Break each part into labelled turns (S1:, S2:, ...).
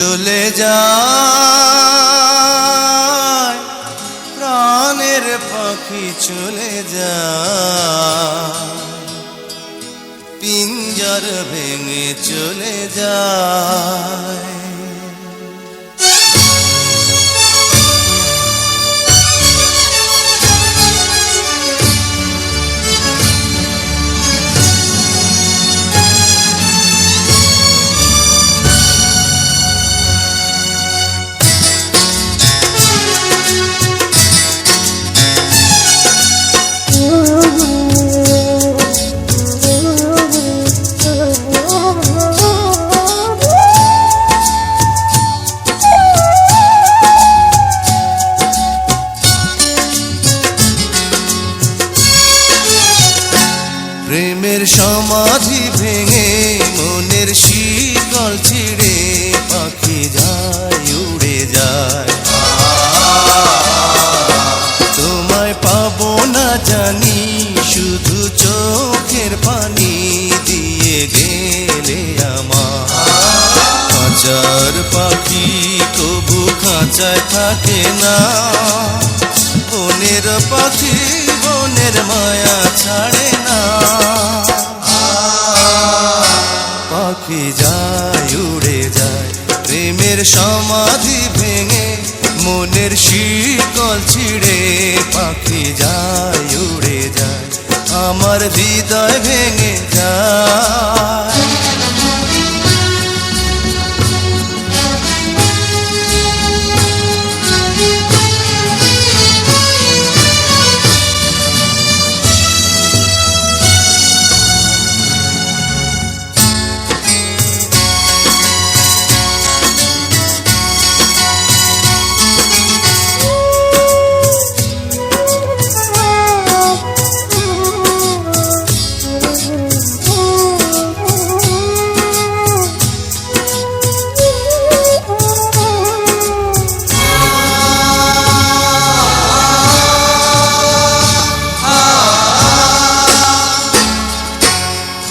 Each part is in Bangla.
S1: চলে যায় প্রাণের পাখি চলে যায়, পিঞ্জর ভেঙে চলে যায়। প্রেমের সমাধি ভেঙে মনের শিকল ছিঁড়ে পাখি যায় উড়ে যায়। তোমায় পাবো না জানি শুধু চোখের পানি দিয়ে গেলে আমার। খাঁচার পাখি তবু খাঁচায় থাকে না, বনের পাখি বনের মায়া ছাড়ে না। পাখি যায় উড়ে যায় প্রেমের সমাধি ভেঙে মনের শিকল ছিঁড়ে পাখি যায় উড়ে যায়, আমার হৃদয় ভেঙে যায়।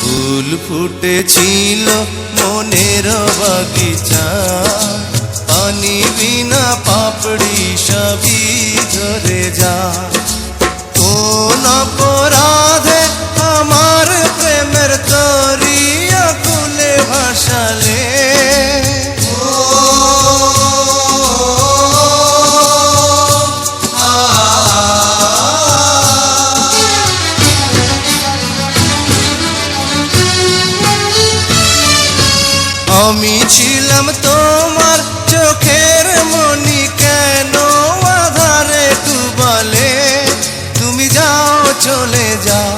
S1: ফুল ফুটেছিল মনের বাগিচা, পানি বিনা পাপড়ি সবই ঝরে যায়। কোন অপরাধে আমার প্রেমের তরি আকুলে ভাসালে, আমি ছিলাম তোমার চোখের মনি, কেন আধারে ডুবালে? তুমি যাও চলে যাও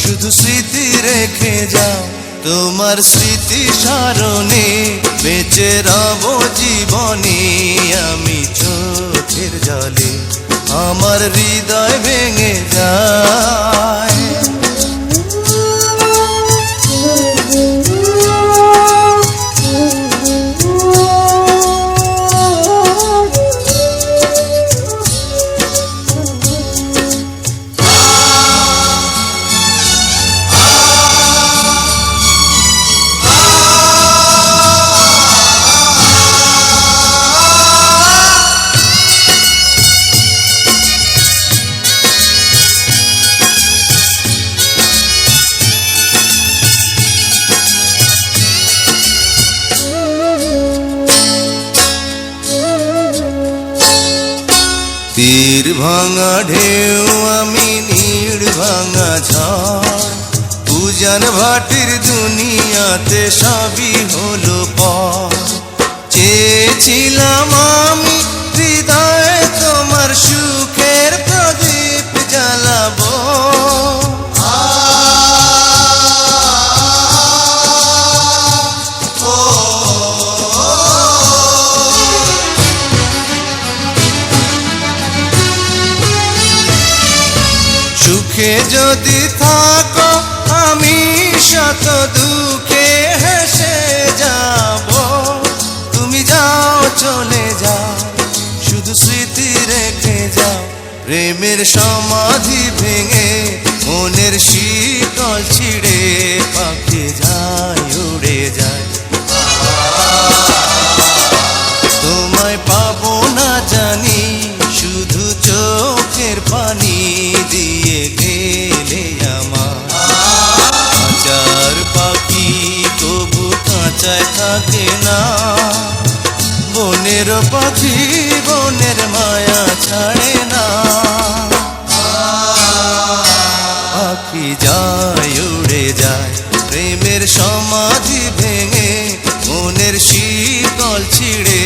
S1: শুধু স্মৃতি রেখে যাও, তোমার স্মৃতি স্মরণে বেঁচে রব জীবনে। আমি চোখের জলে আমার হৃদয় ভেঙে যায়। তীর ভাঙা ঢেউ আমি নীড় ভাঙা ঝড়, উজান ভাটির দুনিয়াতে সবই হলো পর। চেয়েছিলাম আমি হৃদয়ে তোমার সুখের প্রদীপ জ্বালাবো, সুখে যদি থাকো আমি শত দুঃখে হেসে যাব। তুমি যাও চলে যাও শুধু স্মৃতি রেখে যাও, প্রেমের সমাধি ভেঙে মনের শিকল ছিঁড়ে পাখি যায় উড়ে যায়। থাকে না। বনের পাখি বনের মায়া ছাড়ে না। পাখি যায় উড়ে যায় প্রেমের সমাধি ভেঙে, মনের শীতল ছিঁড়ে